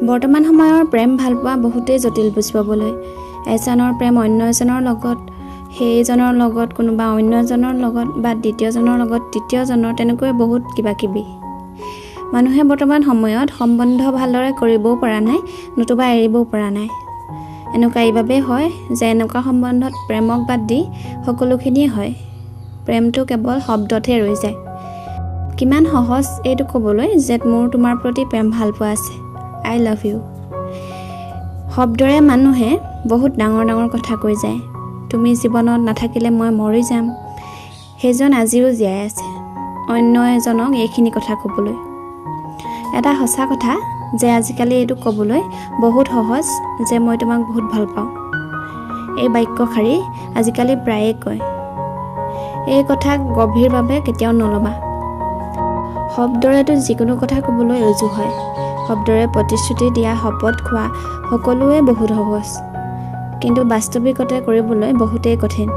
বৰ্তমান সময়ৰ প্ৰেম ভাল পোৱা বহুতেই জটিল বুজি পাবলৈ। এজনৰ প্ৰেম অন্য এজনৰ লগত, সেইজনৰ লগত কোনোবা অন্য এজনৰ লগত বা দ্বিতীয়জনৰ লগত তৃতীয়জনৰ, তেনেকৈ বহুত কিবা কিবি। মানুহে বৰ্তমান সময়ত সম্বন্ধ ভালদৰে কৰিবও পৰা নাই, নতুবা এৰিবও পৰা নাই। এনেকুৱা এইবাবেই হয় যে এনেকুৱা সম্বন্ধত প্ৰেমক বাদ দি সকলোখিনিয়ে হয়। প্ৰেমটো কেৱল শব্দতহে ৰৈ যায়। কিমান সহজ এইটো ক'বলৈ যে মোৰ তোমাৰ প্ৰতি প্ৰেম ভাল পোৱা আছে, আই লাভ ইউ। শব্দৰে মানুহে বহুত ডাঙৰ ডাঙৰ কথা কৈ যায়। তুমি জীৱনত নাথাকিলে মই মৰি যাম। সেইজন আজিও জীয়াই আছে অন্য এজনক এইখিনি কথা ক'বলৈ। এটা সঁচা কথা যে আজিকালি এইটো ক'বলৈ বহুত সহজ যে মই তোমাক বহুত ভাল পাওঁ। এই বাক্যশাৰী আজিকালি প্ৰায়ে কয়। এই কথা গভীৰভাৱে কেতিয়াও নল'বা। শব্দৰেতো যিকোনো কথা ক'বলৈ উজু হয়। শব্দৰে প্ৰতিশ্ৰুতি দিয়া, শপত খোৱা সকলোৱে বহুত সহজ, কিন্তু বাস্তৱিকতে কৰিবলৈ বহুতেই কঠিন।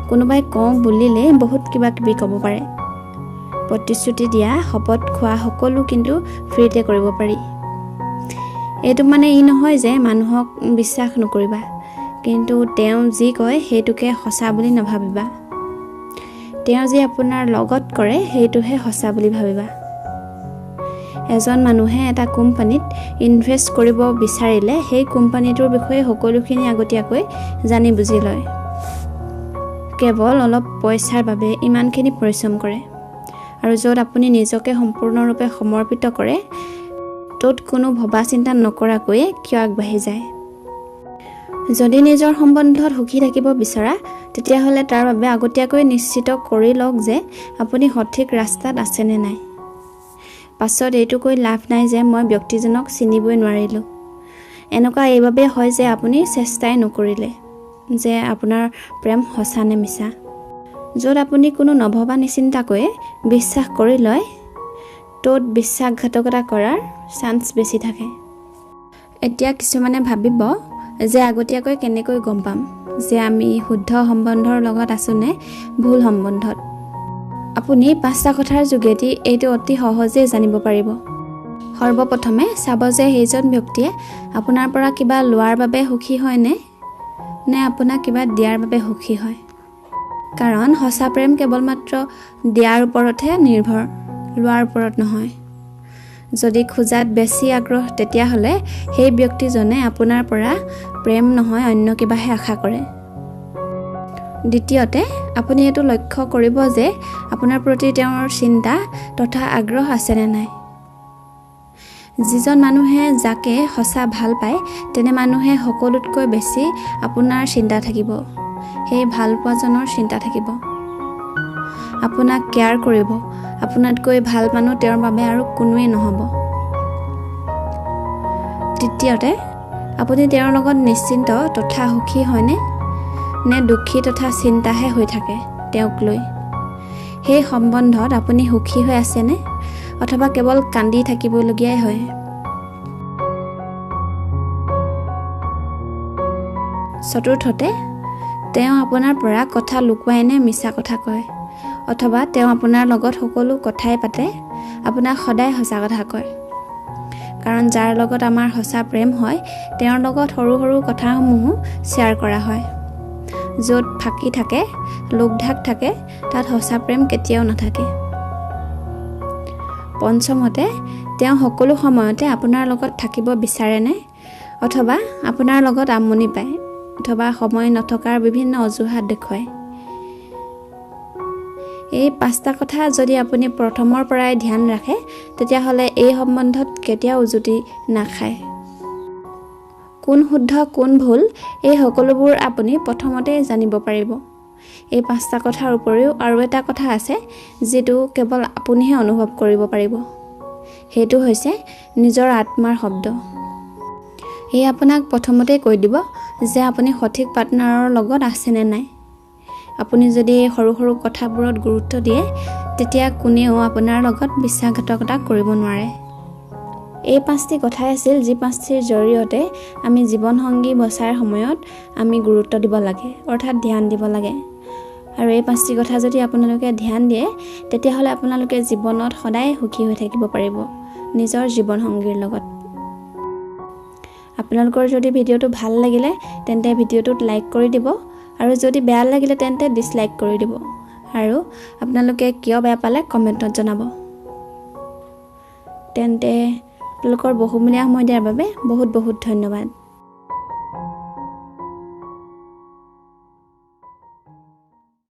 কোনোবাই কওঁ বুলিলে বহুত কিবা কিবি ক'ব পাৰে। প্ৰতিশ্ৰুতি দিয়া, শপত খোৱা সকলো কিন্তু ফ্ৰীতে কৰিব পাৰি। এইটো মানে ই নহয় যে মানুহক বিশ্বাস নকৰিবা, কিন্তু তেওঁ যি কয় সেইটোকে সঁচা বুলি নাভাবিবা। তেওঁ যি আপোনাৰ লগত কৰে সেইটোহে সঁচা বুলি ভাবিবা। এজন মানুহে এটা কোম্পানীত ইনভেষ্ট কৰিব বিচাৰিলে সেই কোম্পানীটোৰ বিষয়ে সকলোখিনি আগতীয়াকৈ জানি বুজি লয়। কেৱল অলপ পইচাৰ বাবে ইমানখিনি পৰিশ্ৰম কৰে। আৰু য'ত আপুনি নিজকে সম্পূৰ্ণৰূপে সমৰ্পিত কৰে, ত'ত কোনো ভবা চিন্তা নকৰাকৈয়ে কিয় আগবাঢ়ি যায়। যদি নিজৰ সম্বন্ধত সুখী থাকিব বিচৰা, তেতিয়াহ'লে তাৰ বাবে আগতীয়াকৈ নিশ্চিত কৰি লওক যে আপুনি সঠিক ৰাস্তাত আছে নে নাই। পাছত এইটো কৈ লাভ নাই যে মই ব্যক্তিজনক চিনিবই নোৱাৰিলোঁ। এনেকুৱা এইবাবেই হয় যে আপুনি চেষ্টাই নকৰিলে যে আপোনাৰ প্ৰেম সঁচা নে মিছা। য'ত আপুনি কোনো নভবা নিচিন্তাকৈয়ে বিশ্বাস কৰি লয়, ত'ত বিশ্বাসঘাতকতা কৰাৰ চান্স বেছি থাকে। এতিয়া কিছুমানে ভাবিব যে আগতীয়াকৈ কেনেকৈ গম পাম যে আমি শুদ্ধ সম্বন্ধৰ লগত আছোঁ নে ভুল সম্বন্ধত। আপুনি 5টা কথাৰ যোগেদি এইটো অতি সহজেই জানিব পাৰিব। সৰ্বপ্ৰথমে চাব যে সেইজন ব্যক্তিয়ে আপোনাৰ পৰা কিবা লোৱাৰ বাবে সুখী হয়নে, নে আপোনাক কিবা দিয়াৰ বাবে সুখী হয়। কাৰণ সঁচা প্ৰেম কেৱল মাত্ৰ দিয়াৰ ওপৰতহে নিৰ্ভৰ, লোৱাৰ ওপৰত নহয়। যদি খোজাত বেছি আগ্ৰহ, তেতিয়াহ'লে সেই ব্যক্তিজনে আপোনাৰ পৰা প্ৰেম নহয় অন্য কিবাহে আশা কৰে। দ্বিতীয়তে, আপুনি এইটো লক্ষ্য কৰিব যে আপোনাৰ প্ৰতি তেওঁৰ চিন্তা তথা আগ্ৰহ আছেনে নাই। যিজন মানুহে যাকে সঁচা ভাল পায়, তেনে মানুহে সকলোতকৈ বেছি আপোনাৰ চিন্তা থাকিব, সেই ভাল পোৱাজনৰ চিন্তা থাকিব। আপোনাক কেয়াৰ কৰিব। আপোনাতকৈ ভাল মানুহ তেওঁৰ বাবে আৰু কোনোৱেই নহ'ব। তৃতীয়তে, আপুনি তেওঁৰ লগত নিশ্চিন্ত তথা সুখী হয়নে, নে দুখী তথা চিন্তাহে হৈ থাকে তেওঁক লৈ। সেই সম্বন্ধত আপুনি সুখী হৈ আছেনে, অথবা কেৱল কান্দি থাকিবলগীয়াই হয়। চতুৰ্থতে, তেওঁ আপোনাৰ পৰা কথা লুকুৱাই নে মিছা কথা কয়, অথবা তেওঁ আপোনাৰ লগত সকলো কথাই পাতে, আপোনাক সদায় সঁচা কথা কয়। কাৰণ যাৰ লগত আমাৰ সঁচা প্ৰেম হয়, তেওঁৰ লগত সৰু সৰু কথাসমূহো শ্বেয়াৰ কৰা হয়। য'ত ফাঁকি থাকে, লোকঢাক থাকে, তাত সঁচা প্ৰেম কেতিয়াও নাথাকে। পঞ্চমতে, তেওঁ সকলো সময়তে আপোনাৰ লগত থাকিব বিচাৰেনে, অথবা আপোনাৰ লগত আমনি পায়, অথবা সময় নথকাৰ বিভিন্ন অজুহাত দেখুৱায়। এই 5টা কথা যদি আপুনি প্ৰথমৰ পৰাই ধ্যান ৰাখে, তেতিয়াহ'লে এই সম্বন্ধত কেতিয়াও উজুতি নাখায়। কোন শুদ্ধ কোন ভুল এই সকলোবোৰ আপুনি প্ৰথমতেই জানিব পাৰিব। এই 5টা কথাৰ উপৰিও আৰু এটা কথা আছে যিটো কেৱল আপুনিহে অনুভৱ কৰিব পাৰিব। সেইটো হৈছে নিজৰ আত্মাৰ শব্দ। এই আপোনাক প্ৰথমতেই কৈ দিব যে আপুনি সঠিক পাৰ্টনাৰৰ লগত আছেনে নাই। আপুনি যদি এই সৰু সৰু কথাবোৰত গুৰুত্ব দিয়ে, তেতিয়া কোনেও আপোনাৰ লগত বিশ্বাসঘাতকতা কৰিব নোৱাৰে। এই 5টি কথাই আছিল যি 5টিৰ জৰিয়তে আমি জীৱনসংগী বচাৰ সময়ত আমি গুৰুত্ব দিব লাগে, অৰ্থাৎ ধ্যান দিব লাগে। আৰু এই 5টি কথা যদি আপোনালোকে ধ্যান দিয়ে, তেতিয়াহ'লে আপোনালোকে জীৱনত সদায় সুখী হৈ থাকিব পাৰিব নিজৰ জীৱনসংগীৰ লগত। আপোনালোকৰ যদি ভিডিঅ'টো ভাল লাগিলে তেন্তে ভিডিঅ'টোত লাইক কৰি দিব আৰু যদি বেয়া লাগিলে তেন্তে ডিসলাইক কৰি দিব আৰু আপোনালোকে কিয় বেয়া পালে কমেন্টত জনাব তেন্তে আপোনালোকৰ বহুমূলীয়া সময় দিয়াৰ বাবে বহুত বহুত ধন্যবাদ